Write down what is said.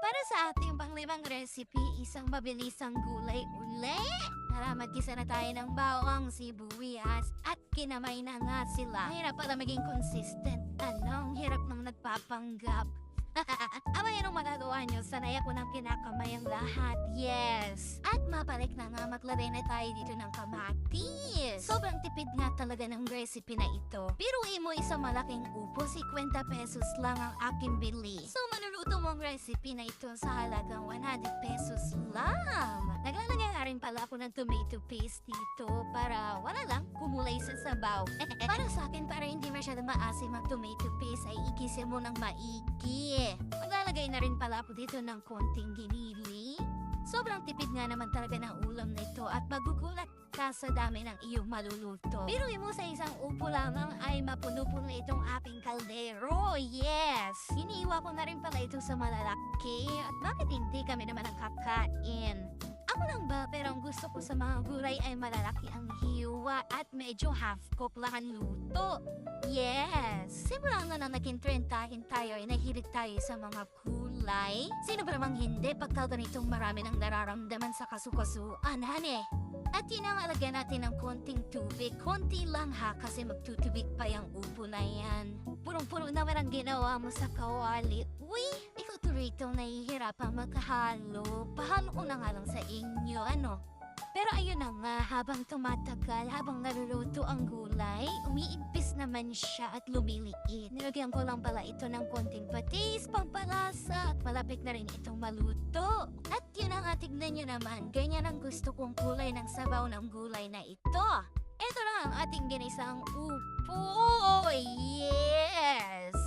Para sa ating panglimang recipe, isang mabilisang gulay uli. Tara, magkisa na tayo ng bawang, sibuyas, at kinamay na nga sila. Hirap pala maging consistent. Anong hirap nang nagpapanggap? Ama yan ang magagawa nyo, sanay ako ng kinakamay ang lahat, yes. At mapalik na nga, maglagay na tayo dito ng kamatis. Sobrang tipid nga talaga ng recipe na ito. Biruin mo isang malaking upo, 50 pesos lang ang aking bili. So manuluto mo ang recipe na ito sa halagang 100 pesos lang. Naglalagay nga rin pala ako ng tomato paste dito para wala lang kumulay sa sabaw. Para sa akin, para hindi masyadong maasim ang tomato paste, ay ikisin mo ng maigi. Maglalagay na rin pala ako dito ng konting ginili. Sobrang tipid nga naman talaga ng ulam na ito at magugulat ka sa dami ng iyong maluluto. Biruin mo sa isang upo lamang ay mapuno-puno itong aking kaldero. Yes! Iniiwa ko na rin pala ito sa malalaki. At bakit hindi kami naman nakakain? Ako lang ba, pero ang gusto ko sa mga gulay ay malalaki ang hiwa at medyo half-cook lang ang luto. Yes! Simula nga na naging trentahin tayo ay nahilig tayo sa mga gulay. Sino ba namang hindi pagka ganitong marami ng nararamdaman sa kasukasuan, hane? At tinangalagyan natin ng konting tubig. Konti lang ha, kasi magtutubig pa yung upo na yan. Punong-puno naman ang ginawa mo sa kawali. Uy, ikaw tuloy itong nahihirapang magkahalo. Pahalo ko na nga lang sa inyo, ano? Pero ayun na nga, habang tumatagal, habang naluluto ang gulay, umiigpis naman siya at lumiliit. Nilagyan ko lang pala ito ng konting patis, pampalasa, at malapit na rin itong maluto. At yun ang tignan nyo naman, ganyan ang gusto kong kulay ng sabaw ng gulay na ito. Ito na ang ating ginisang upo. Yes!